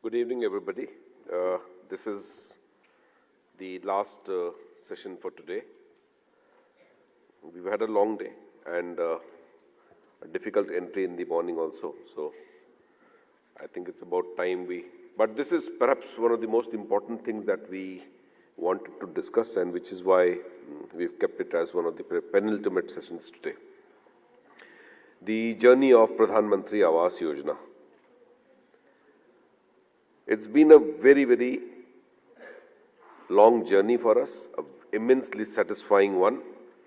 Good evening, everybody. This is the last session for today. We've had a long day and a difficult entry in the morning also. So I think it's about time but this is perhaps one of the most important things that we wanted to discuss, and which is why we've kept it as one of the penultimate sessions today. The journey of Pradhan Mantri Awas Yojana. It's been a very, very long journey for us, an immensely satisfying one.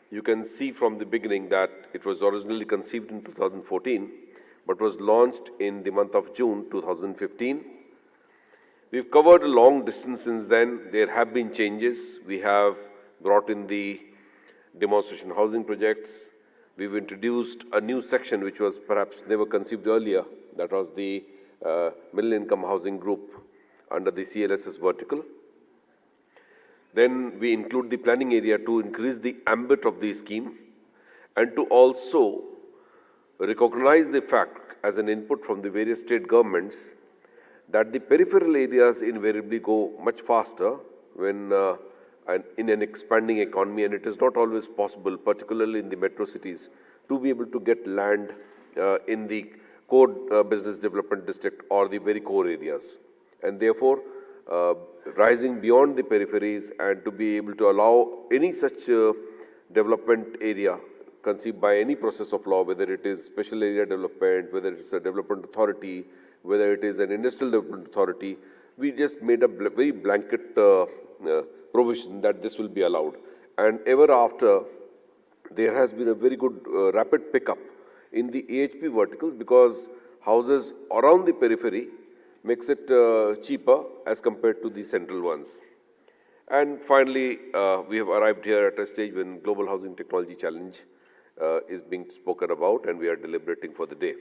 You can see from the beginning that it was originally conceived in 2014, but was launched in the month of June 2015. We've covered a long distance since then. There have been changes. We have brought in the demonstration housing projects. We've introduced a new section which was perhaps never conceived earlier. That was the middle income housing group under the CLSS vertical. Then we include the planning area to increase the ambit of the scheme and to also recognize the fact as an input from the various state governments that the peripheral areas invariably go much faster when in an expanding economy, and it is not always possible, particularly in the metro cities, to be able to get land in the core business development district or the very core areas. And therefore, rising beyond the peripheries and to be able to allow any such development area conceived by any process of law, whether it is special area development, whether it is a development authority, whether it is an industrial development authority, we just made a very blanket provision that this will be allowed. And ever after, there has been a very good rapid pickup in the AHP verticals, because houses around the periphery makes it cheaper as compared to the central ones. And finally, we have arrived here at a stage when Global Housing Technology Challenge is being spoken about, and we are deliberating for the day.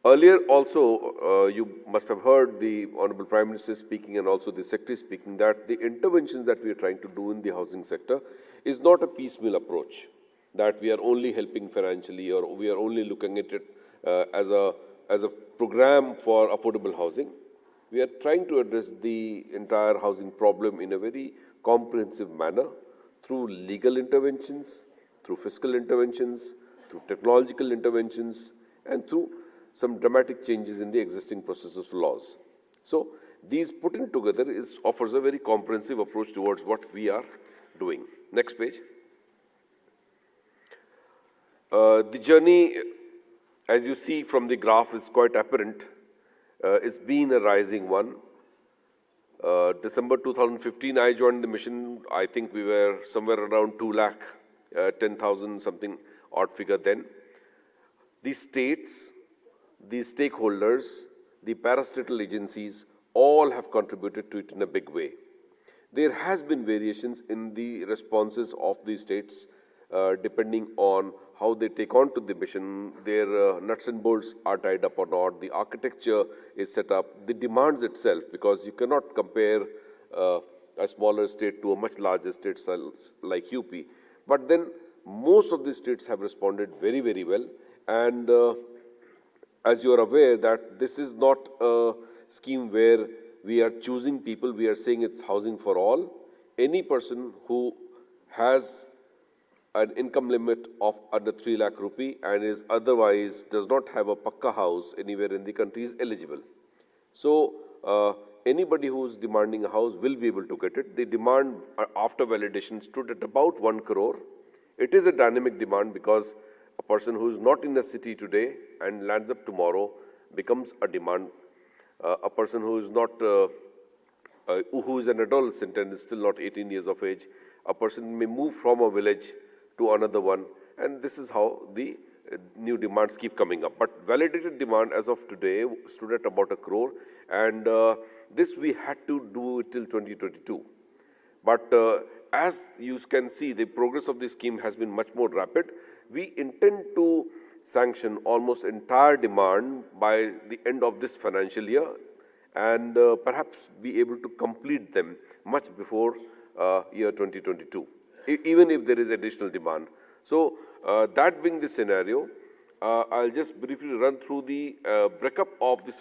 Earlier also, you must have heard the Honorable Prime Minister speaking and also the Secretary speaking that the interventions that we are trying to do in the housing sector is not a piecemeal approach, that we are only helping financially or we are only looking at it as a program for affordable housing. We are trying to address the entire housing problem in a very comprehensive manner through legal interventions, through fiscal interventions, through technological interventions, and through some dramatic changes in the existing processes of laws. So these put in together offers a very comprehensive approach towards what we are doing. Next page. The journey, as you see from the graph, is quite apparent. It's been a rising one. December 2015, I joined the mission. I think we were somewhere around 2,10,000 something odd figure then. The states, the stakeholders, the parastatal agencies all have contributed to it in a big way. There has been variations in the responses of the states depending on how they take on to the mission, their nuts and bolts are tied up or not, the architecture is set up, the demands itself, because you cannot compare a smaller state to a much larger state like UP. But then most of the states have responded very, very well. And as you are aware that this is not a scheme where we are choosing people, we are saying it's housing for all. Any person who has an income limit of under 3 lakh rupee and is otherwise does not have a pakka house anywhere in the country is eligible. So anybody who is demanding a house will be able to get it. The demand after validation stood at about 1 crore. It is a dynamic demand because a person who is not in the city today and lands up tomorrow becomes a demand. A person who is not, who is an adolescent and is still not 18 years of age, a person may move from a village to another one, and this is how the new demands keep coming up. But validated demand as of today stood at about 1 crore, and this we had to do till 2022. But as you can see, the progress of the scheme has been much more rapid. We intend to sanction almost entire demand by the end of this financial year and perhaps be able to complete them much before year 2022, even if there is additional demand. So that being the scenario, I'll just briefly run through the breakup of the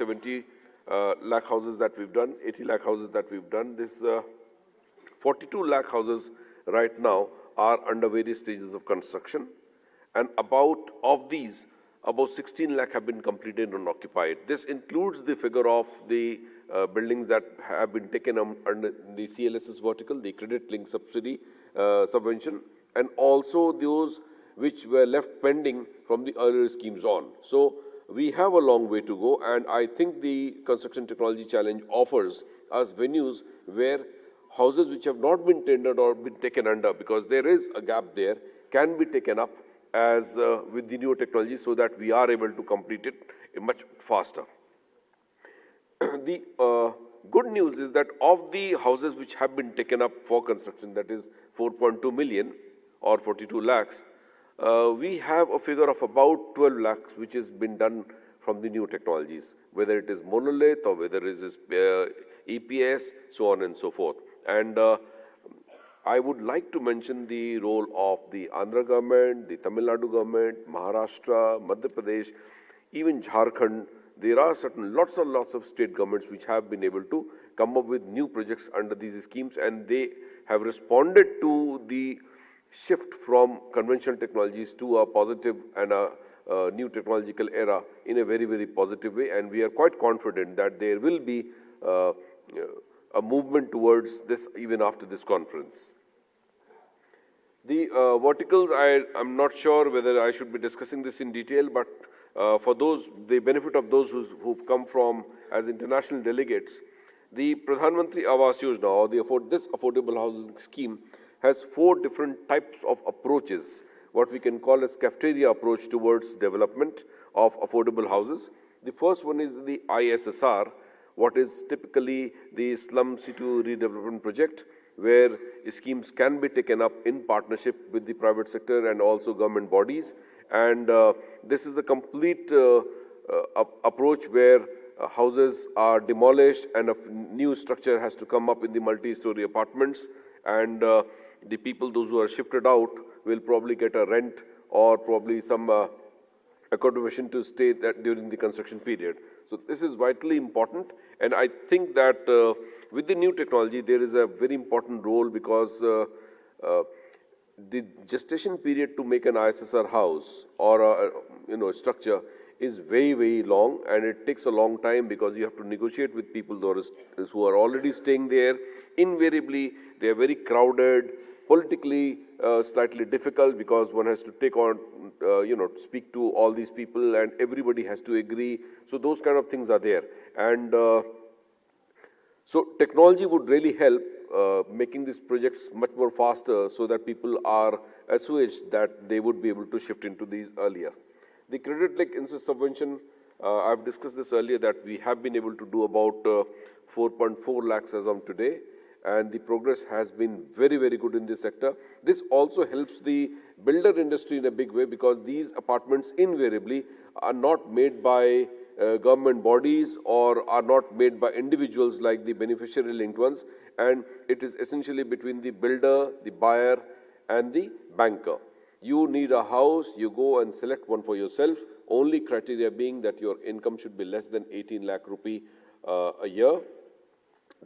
lakh houses that we've done, 80 lakh houses that we've done. This 42 lakh houses right now are under various stages of construction, and of these, about 16 lakh have been completed and occupied. This includes the figure of the buildings that have been taken under the CLSS vertical, the credit link subsidy subvention, and also those which were left pending from the earlier schemes on. So we have a long way to go, and I think the Construction Technology Challenge offers us venues where houses which have not been tendered or been taken under, because there is a gap there, can be taken up as with the new technology, so that we are able to complete it much faster. The good news is that of the houses which have been taken up for construction, that is 4.2 million or 42 lakhs, we have a figure of about 12 lakhs which has been done from the new technologies, whether it is monolith or whether it is EPS, so on and so forth. And I would like to mention the role of the Andhra government, the Tamil Nadu government, Maharashtra, Madhya Pradesh, even Jharkhand. There are lots and lots of state governments which have been able to come up with new projects under these schemes, and they have responded to the shift from conventional technologies to a positive and a new technological era in a very, very positive way. And we are quite confident that there will be a movement towards this even after this conference. The verticals, I'm not sure whether I should be discussing this in detail, but for the benefit of those who've come from as international delegates, the Pradhan Mantri Awas Yojana, or this affordable housing scheme, has 4 different types of approaches, what we can call as cafeteria approach towards development of affordable houses. The first one is the ISSR, what is typically the slum situ redevelopment project, where schemes can be taken up in partnership with the private sector and also government bodies. And this is a complete approach where houses are demolished and a new structure has to come up in the multi-story apartments, and the people, those who are shifted out, will probably get a rent or probably some accommodation to stay during the construction period. So this is vitally important, and I think that with the new technology there is a very important role, because the gestation period to make an ISSR house or a structure is very, very long, and it takes a long time because you have to negotiate with people who are already staying there. Invariably, they are very crowded, politically slightly difficult, because one has to take on, speak to all these people, and everybody has to agree. So those kind of things are there. And so technology would really help making these projects much more faster, so that people are assuaged that they would be able to shift into these earlier. The credit link interest subvention, I've discussed this earlier, that we have been able to do about 4.4 lakhs as of today, and the progress has been very, very good in this sector. This also helps the builder industry in a big way, because these apartments invariably are not made by government bodies or are not made by individuals like the beneficiary linked ones, and it is essentially between the builder, the buyer and the banker. You need a house, you go and select one for yourself, only criteria being that your income should be less than 18 lakh rupee a year.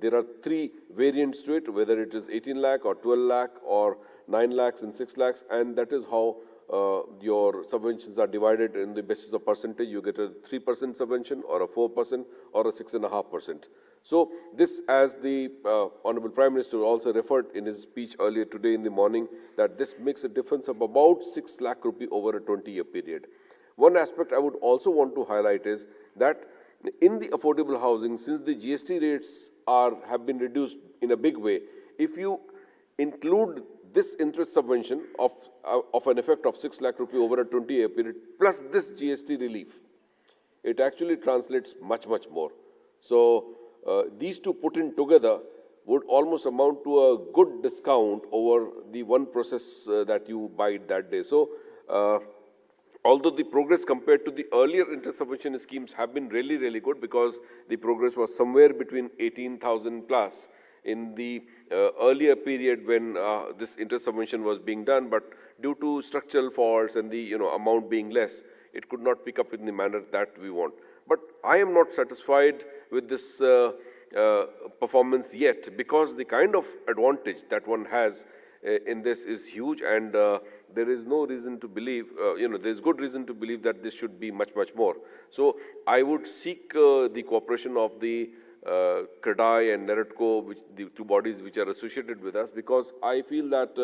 There are 3 variants to it, whether it is 18 lakh or 12 lakh or 9 lakhs and 6 lakhs, and that is how your subventions are divided in the basis of percentage. You get a 3% subvention or a 4% or a 6.5%. So this, as the Honorable Prime Minister also referred in his speech earlier today in the morning, that this makes a difference of about 6 lakh rupee over a 20-year period. One aspect I would also want to highlight is that in the affordable housing, since the GST rates have been reduced in a big way, if you include this interest subvention of an effect of 6 lakh rupee over a 20-year period, plus this GST relief, it actually translates much, much more. So these two put in together would almost amount to a good discount over the one process that you buy that day. So although the progress compared to the earlier interest subvention schemes have been really, really good, because the progress was somewhere between 18,000 plus in the earlier period when this interest subvention was being done, but due to structural faults and the amount being less, it could not pick up in the manner that we want. But I am not satisfied with this performance yet, because the kind of advantage that one has in this is huge, and there is no reason to believe, there's good reason to believe that this should be much, much more. So I would seek the cooperation of the CREDAI and NEREDCO, the two bodies which are associated with us, because I feel that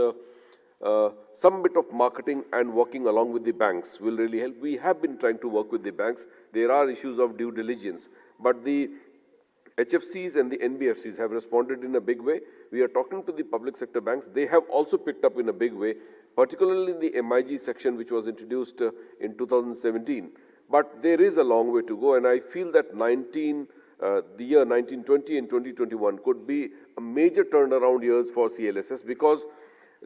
some bit of marketing and working along with the banks will really help. We have been trying to work with the banks. There are issues of due diligence, but the HFCs and the NBFCs have responded in a big way. We are talking to the public sector banks. They have also picked up in a big way, particularly in the MIG section, which was introduced in 2017. But there is a long way to go, and I feel that the year 1920 and 2021 could be a major turnaround years for CLSS, because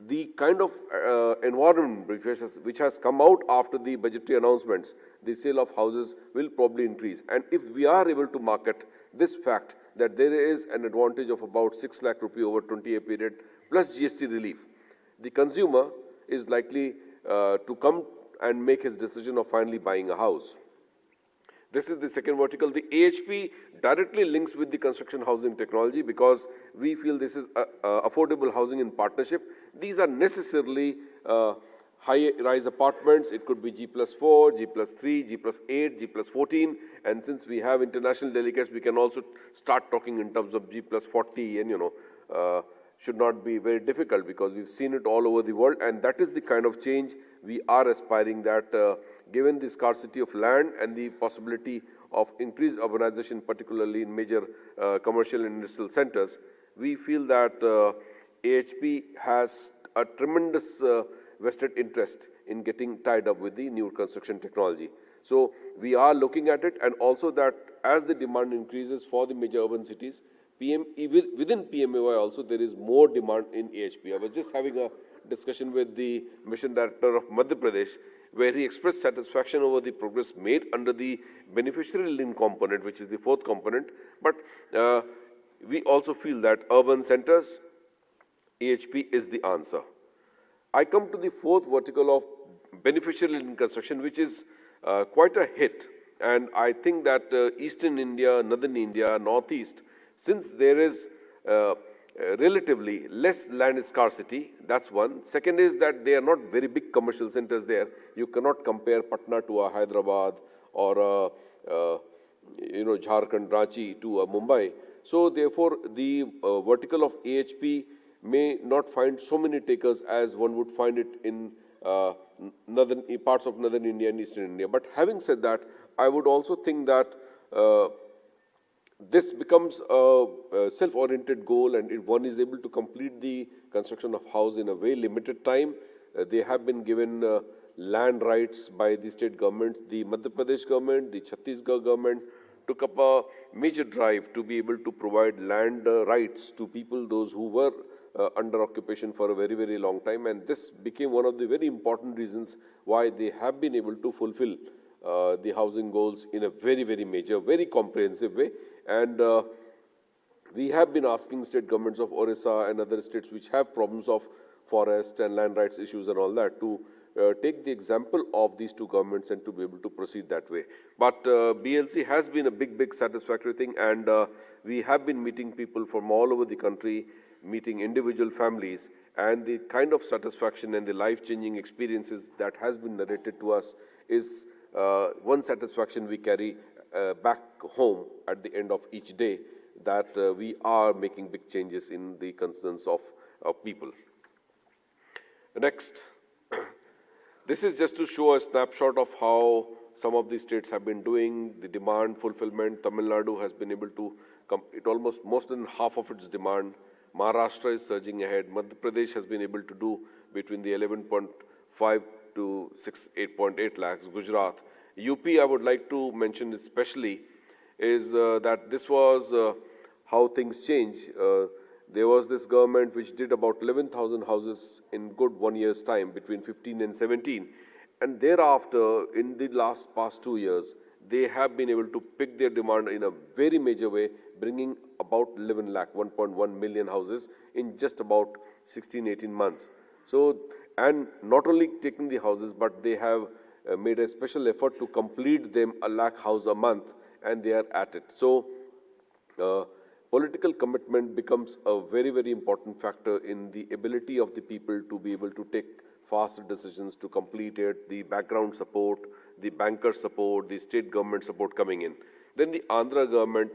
the kind of environment which has come out after the budgetary announcements, the sale of houses will probably increase. And if we are able to market this fact that there is an advantage of about 6 lakh rupee over 20-year period plus GST relief, the consumer is likely to come and make his decision of finally buying a house. This is the second vertical. The AHP directly links with the construction housing technology, because we feel this is affordable housing in partnership. These are necessarily high-rise apartments. It could be G+4, G+3, G+8, G+14. And since we have international delegates, we can also start talking in terms of G+40, and should not be very difficult, because we've seen it all over the world. And that is the kind of change we are aspiring, that given the scarcity of land and the possibility of increased urbanization, particularly in major commercial and industrial centers, we feel that AHP has a tremendous vested interest in getting tied up with the new construction technology. So we are looking at it, and also that as the demand increases for the major urban cities, within PMAY also there is more demand in AHP. I was just having a discussion with the Mission Director of Madhya Pradesh, where he expressed satisfaction over the progress made under the beneficiary link component, which is the fourth component. But we also feel that urban centers, AHP is the answer. I come to the fourth vertical of beneficiary link construction, which is quite a hit. And I think that Eastern India, Northern India, Northeast, since there is relatively less land scarcity, that's one. Second is that they are not very big commercial centers there. You cannot compare Patna to a Hyderabad or Jharkhand, Ranchi to a Mumbai. So therefore, the vertical of AHP may not find so many takers as one would find it in parts of Northern India and Eastern India. But having said that, I would also think that this becomes a self-oriented goal, and if one is able to complete the construction of house in a very limited time, they have been given land rights by the state governments. The Madhya Pradesh government, the Chhattisgarh government took up a major drive to be able to provide land rights to people, those who were under occupation for a very, very long time. And this became one of the very important reasons why they have been able to fulfill the housing goals in a very, very major, very comprehensive way. And we have been asking state governments of Orissa and other states which have problems of forest and land rights issues and all that to take the example of these two governments and to be able to proceed that way. But BLC has been a big, big satisfactory thing, and we have been meeting people from all over the country, meeting individual families, and the kind of satisfaction and the life-changing experiences that has been narrated to us is one satisfaction we carry back home at the end of each day, that we are making big changes in the concerns of people. Next, this is just to show a snapshot of how some of the states have been doing the demand fulfillment. Tamil Nadu has been able to complete almost more than half of its demand. Maharashtra is surging ahead. Madhya Pradesh has been able to do between the 11.5 to 8.8 lakhs. Gujarat. UP, I would like to mention especially, is that this was how things change. There was this government which did about 11,000 houses in good 1 year's time between 15 and 17. And thereafter, in the past 2 years, they have been able to pick their demand in a very major way, bringing about 11 lakh, 1.1 million houses in just about 16, 18 months. So, and not only taking the houses, but they have made a special effort to complete them a lakh house a month, and they are at it. So, Political commitment becomes a very, very important factor in the ability of the people to be able to take faster decisions to complete it, the background support, the banker support, the state government support coming in. Then the Andhra government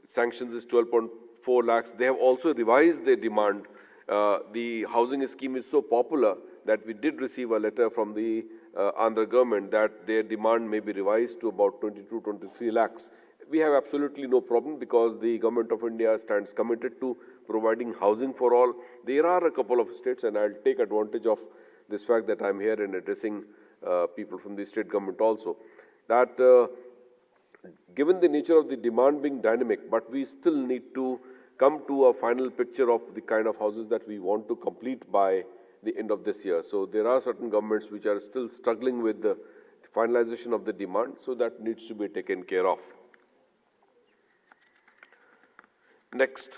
sanctions is 12.4 lakhs. They have also revised their demand. The housing scheme is so popular that we did receive a letter from the Andhra government that their demand may be revised to about 22-23 lakhs. We have absolutely no problem because the Government of India stands committed to providing housing for all. There are a couple of states, and I'll take advantage of this fact that I'm here and addressing people from the state government also, that given the nature of the demand being dynamic, but we still need to come to a final picture of the kind of houses that we want to complete by the end of this year. So there are certain governments which are still struggling with the finalization of the demand, so that needs to be taken care of. Next,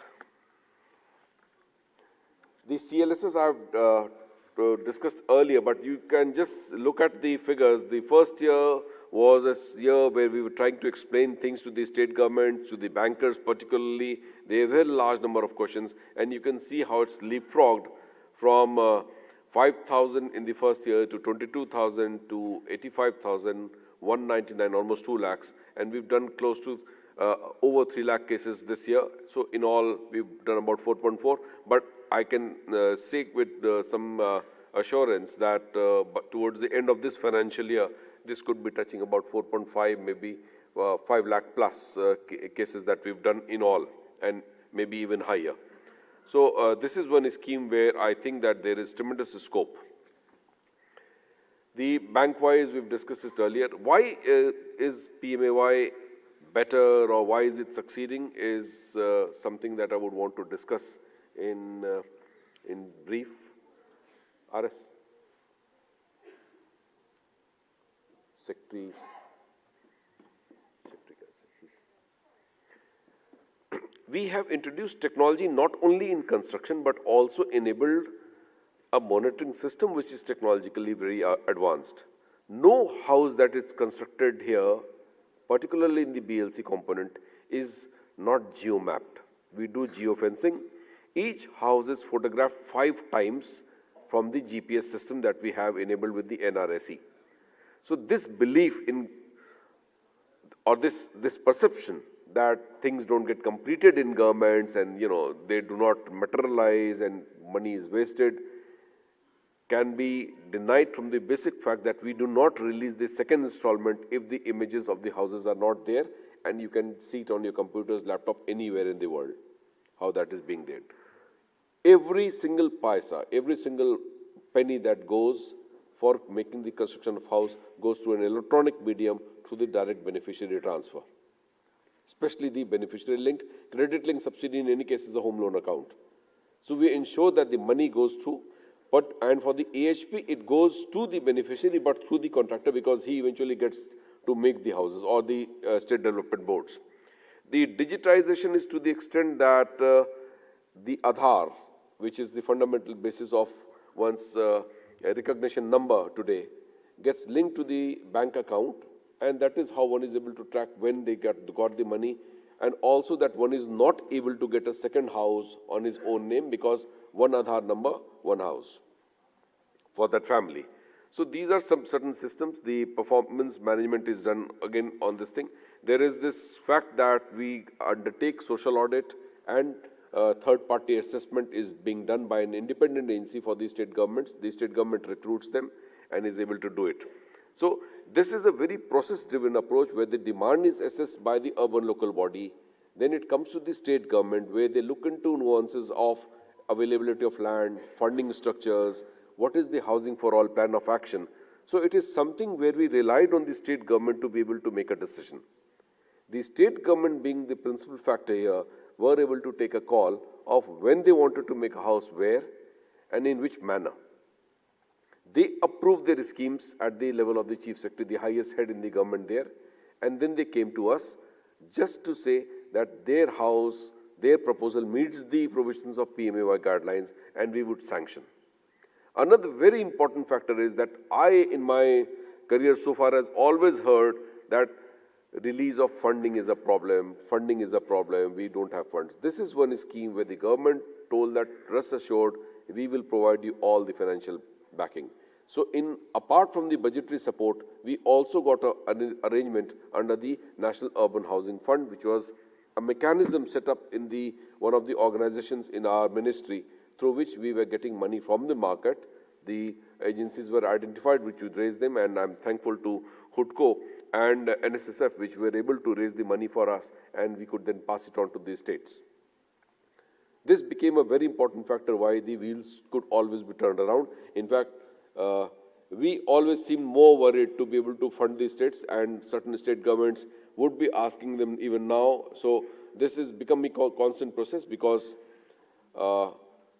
the CLSS I've discussed earlier, but you can just look at the figures. The first year was a year where we were trying to explain things to the state government, to the bankers particularly. They have a very large number of questions, and you can see how it's leapfrogged from 5,000 in the first year to 22,000 to 85,000, 199, almost 2 lakhs, and we've done close to over 3 lakh cases this year. So in all, we've done about 4.4. But I can say with some assurance that but towards the end of this financial year, this could be touching about 4.5, maybe 5 lakh plus cases that we've done in all, and maybe even higher. So this is one scheme where I think that there is tremendous scope. The bank-wise, we've discussed it earlier. Why is PMAY better, or why is it succeeding, is something that I would want to discuss in brief. RS Secretary. We have introduced technology not only in construction but also enabled a monitoring system which is technologically very advanced. No house that is constructed here, particularly in the BLC component, is not geo-mapped. We do geofencing. Each house is photographed 5 times from the GPS system that we have enabled with the NRSE. So this belief in, or this perception that things don't get completed in governments and they do not materialize and money is wasted, can be denied from the basic fact that we do not release the second installment if the images of the houses are not there, and you can see it on your computers, laptop, anywhere in the world, how that is being done. Every single paisa, every single penny that goes for making the construction of house goes through an electronic medium through the direct beneficiary transfer, especially the beneficiary linked. Credit linked subsidy in any case is a home loan account. So we ensure that the money goes through. And for the AHP, it goes to the beneficiary, but through the contractor, because he eventually gets to make the houses, or the state development boards. The digitization is to the extent that the Aadhaar, which is the fundamental basis of one's recognition number today, gets linked to the bank account, and that is how one is able to track when they got the money, and also that one is not able to get a second house on his own name because one Aadhaar number, one house for that family. So these are some certain systems. The performance management is done again on this thing. There is this fact that we undertake social audit, and third-party assessment is being done by an independent agency for the state governments. The state government recruits them and is able to do it. So this is a very process-driven approach where the demand is assessed by the urban local body. Then it comes to the state government where they look into nuances of availability of land, funding structures, what is the housing for all plan of action. So it is something where we relied on the state government to be able to make a decision. The state government, being the principal factor here, were able to take a call of when they wanted to make a house where and in which manner. They approved their schemes at the level of the Chief Secretary, the highest head in the government there, and then they came to us just to say that their house, their proposal meets the provisions of PMAY guidelines, and we would sanction. Another very important factor is that I, in my career so far, has always heard that release of funding is a problem, we don't have funds. This is one scheme where the government told that, rest assured, we will provide you all the financial backing. So apart from the budgetary support, we also got an arrangement under the National Urban Housing Fund, which was a mechanism set up in one of the organizations in our ministry, through which we were getting money from the market. The agencies were identified which would raise them, and I'm thankful to HUDCO and NSSF, which were able to raise the money for us, and we could then pass it on to the states. This became a very important factor why the wheels could always be turned around. In fact, we always seem more worried to be able to fund the states, and certain state governments would be asking them even now. So this is becoming a constant process, because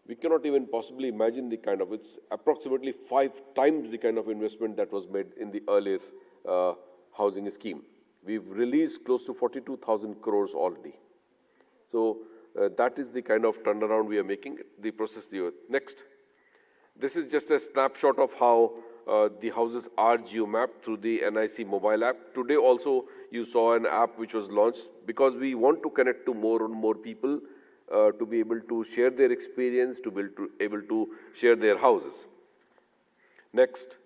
we cannot even possibly imagine the kind of, it's approximately 5 times the kind of investment that was made in the earlier housing scheme. We've released close to 42,000 crores already. So that is the kind of turnaround we are making, the process. Next. This is just a snapshot of how the houses are geomapped through the NIC mobile app. Today also you saw an app which was launched, because we want to connect to more and more people to be able to share their experience, to be able to share their houses. Next.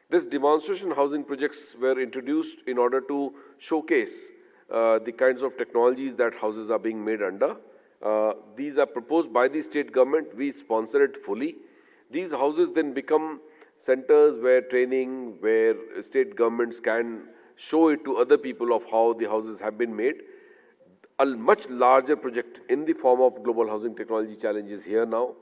This demonstration housing projects were introduced in order to showcase the kinds of technologies that houses are being made under. These are proposed by the state government. We sponsor it fully. These houses then become centers where training, where state governments can show it to other people of how the houses have been made. A much larger project in the form of Global Housing Technology Challenge is here now.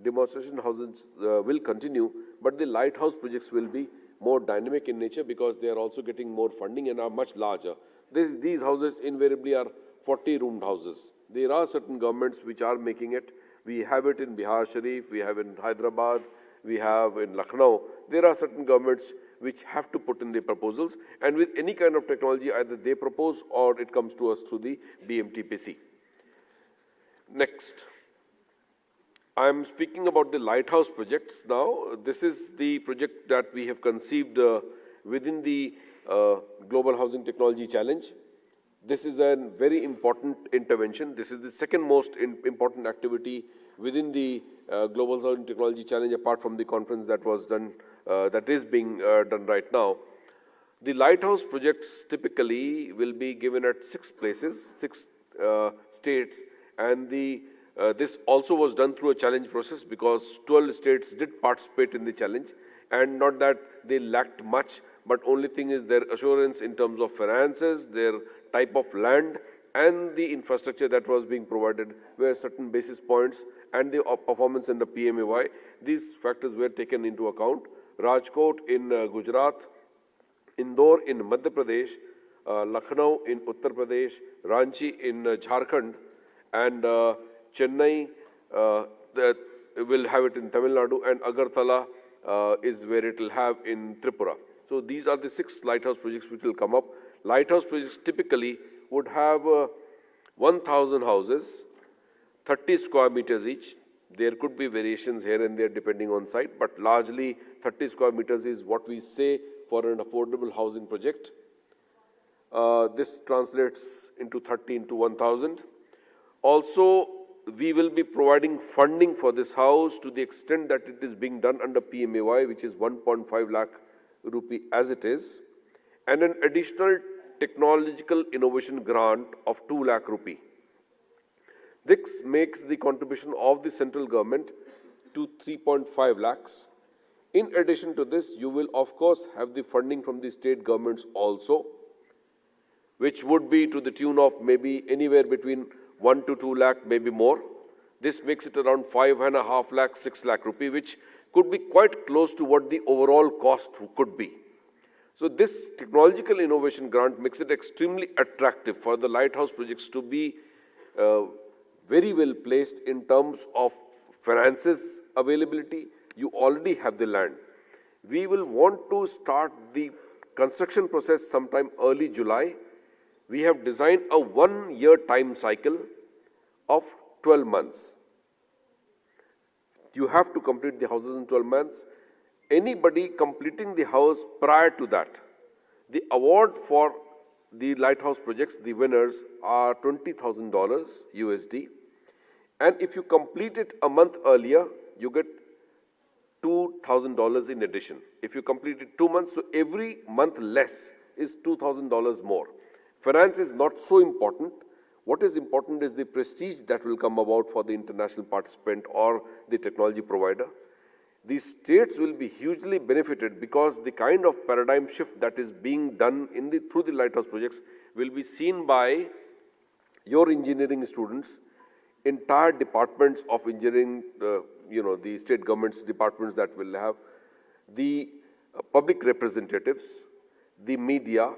Demonstration houses will continue, but the lighthouse projects will be more dynamic in nature, because they are also getting more funding and are much larger. These houses invariably are 40-roomed houses. There are certain governments which are making it. We have it in Bihar Sharif, we have in Hyderabad, we have in Lucknow. There are certain governments which have to put in their proposals, and with any kind of technology, either they propose or it comes to us through the BMTPC. Next. I am speaking about the lighthouse projects now. This is the project that we have conceived within the Global Housing Technology Challenge. This is a very important intervention. This is the second most important activity within the Global Housing Technology Challenge, apart from the conference that was done, that is being done right now. The lighthouse projects typically will be given at 6 places, 6 states, and this also was done through a challenge process, because 12 states did participate in the challenge, and not that they lacked much, but only thing is their assurance in terms of finances, their type of land, and the infrastructure that was being provided were certain basis points, and the performance in the PMAY. These factors were taken into account. Rajkot in Gujarat, Indore in Madhya Pradesh, Lucknow in Uttar Pradesh, Ranchi in Jharkhand, and Chennai will have it in Tamil Nadu, and Agartala is where it will have in Tripura. So these are the 6 lighthouse projects which will come up. Lighthouse projects typically would have 1,000 houses, 30 square meters each. There could be variations here and there depending on site, but largely 30 square meters is what we say for an affordable housing project. This translates into 30 into 1,000. Also, we will be providing funding for this house to the extent that it is being done under PMAY, which is 1.5 lakh rupee as it is, and an additional technological innovation grant of 2 lakh rupee. This makes the contribution of the central government to 3.5 lakhs. In addition to this, you will of course have the funding from the state governments also, which would be to the tune of maybe anywhere between 1 to 2 lakh, maybe more. This makes it around 5.5 lakh, 6 lakh rupee, which could be quite close to what the overall cost could be. So this technological innovation grant makes it extremely attractive for the lighthouse projects to be very well placed in terms of finances availability. You already have the land. We will want to start the construction process sometime early July. We have designed a 1-year time cycle of 12 months. You have to complete the houses in 12 months. Anybody completing the house prior to that, the award for the lighthouse projects, the winners are $20,000 USD. And if you complete it a month earlier, you get $2,000 in addition. If you complete it 2 months, so every month less is $2,000 more. Finance is not so important. What is important is the prestige that will come about for the international participant or the technology provider. The states will be hugely benefited because the kind of paradigm shift that is being done through the lighthouse projects will be seen by your engineering students, entire departments of engineering, the state government's departments that will have, the public representatives, the media,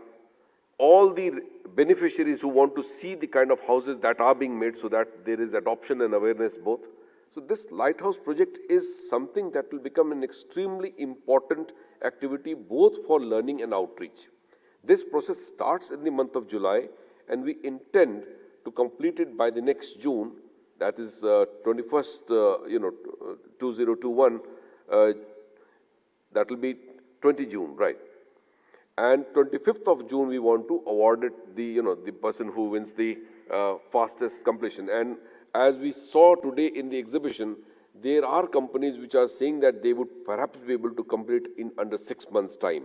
all the beneficiaries who want to see the kind of houses that are being made so that there is adoption and awareness both. So this lighthouse project is something that will become an extremely important activity both for learning and outreach. This process starts in the month of July and we intend to complete it by the next June, that is 21st, 2021, that will be 20 June, right? And 25th of June, we want to award it the person who wins the fastest completion. And as we saw today in the exhibition, there are companies which are saying that they would perhaps be able to complete in under 6 months' time.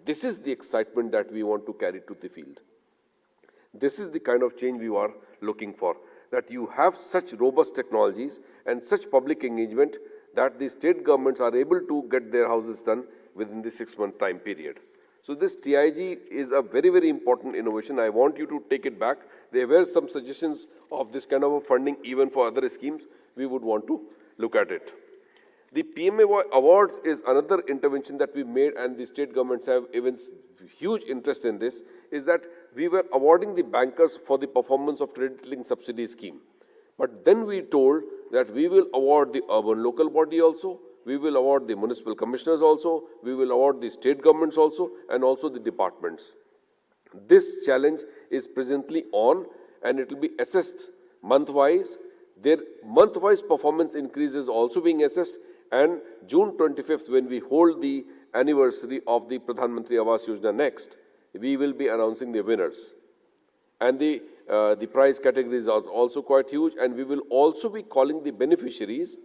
This is the excitement that we want to carry to the field. This is the kind of change we are looking for, that you have such robust technologies and such public engagement that the state governments are able to get their houses done within the 6-month time period. So this TIG is a very, very important innovation. I want you to take it back. There were some suggestions of this kind of a funding even for other schemes. We would want to look at it. The PMAY awards is another intervention that we made, and the state governments have even huge interest in this, is that we were awarding the bankers for the performance of credit link subsidy scheme. But then we told that we will award the urban local body also, we will award the municipal commissioners also, we will award the state governments also, and also the departments. This challenge is presently on and it will be assessed month-wise. Their month-wise performance increase is also being assessed, and June 25th, when we hold the anniversary of the Pradhan Mantri Awas Yojana next, we will be announcing the winners. And the prize categories are also quite huge, and we will also be calling the beneficiaries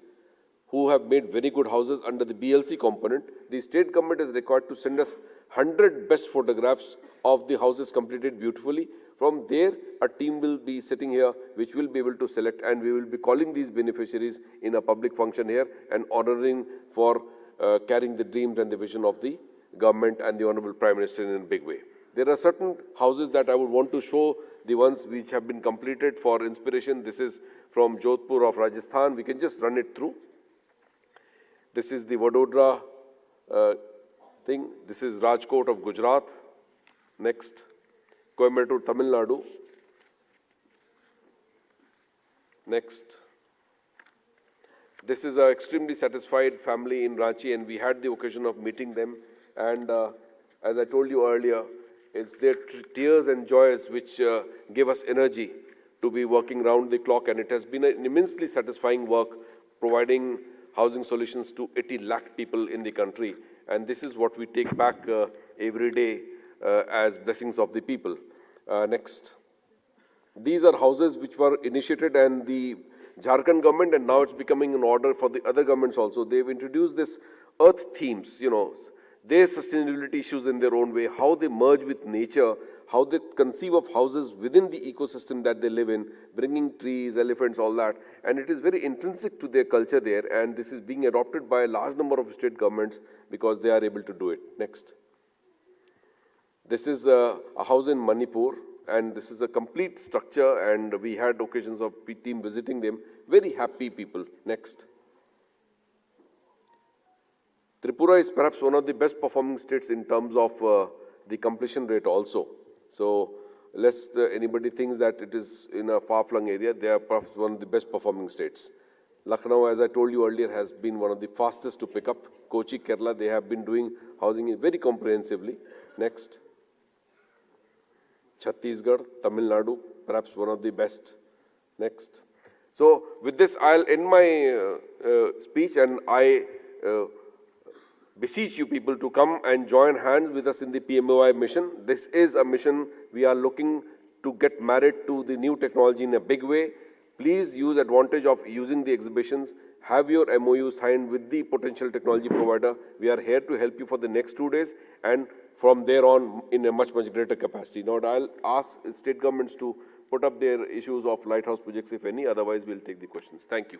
who have made very good houses under the BLC component. The state government is required to send us 100 best photographs of the houses completed beautifully. From there, a team will be sitting here which will be able to select, and we will be calling these beneficiaries in a public function here and honoring for carrying the dreams and the vision of the government and the Honorable Prime Minister in a big way. There are certain houses that I would want to show, the ones which have been completed for inspiration. This is from Jodhpur of Rajasthan. We can just run it through. This is the Vadodara thing. This is Rajkot of Gujarat. Next. Coimbatore, Tamil Nadu. Next. This is an extremely satisfied family in Ranchi, and we had the occasion of meeting them. And as I told you earlier, it's their tears and joys which give us energy to be working round the clock. And it has been an immensely satisfying work providing housing solutions to 80 lakh people in the country. And this is what we take back every day as blessings of the people. Next. These are houses which were initiated and the Jharkhand government, and now it's becoming an order for the other governments also. They've introduced this earth themes, their sustainability issues in their own way, how they merge with nature, how they conceive of houses within the ecosystem that they live in, bringing trees, elephants, all that. And it is very intrinsic to their culture there, and this is being adopted by a large number of state governments because they are able to do it. Next. This is a house in Manipur, and this is a complete structure, and we had occasions of team visiting them. Very happy people. Next. Tripura is perhaps one of the best performing states in terms of the completion rate also. So, lest anybody thinks that it is in a far-flung area, they are perhaps one of the best performing states. Lucknow, as I told you earlier, has been one of the fastest to pick up. Kochi, Kerala, they have been doing housing very comprehensively. Next. Chhattisgarh, Tamil Nadu, perhaps one of the best. Next. So, with this, I'll end my speech, and I beseech you people to come and join hands with us in the PMAY mission. This is a mission we are looking to get married to the new technology in a big way. Please use advantage of using the exhibitions. Have your MOU signed with the potential technology provider. We are here to help you for the next 2 days and from there on in a much greater capacity. Now, I'll ask state governments to put up their issues of lighthouse projects, if any. Otherwise, we'll take the questions. Thank you.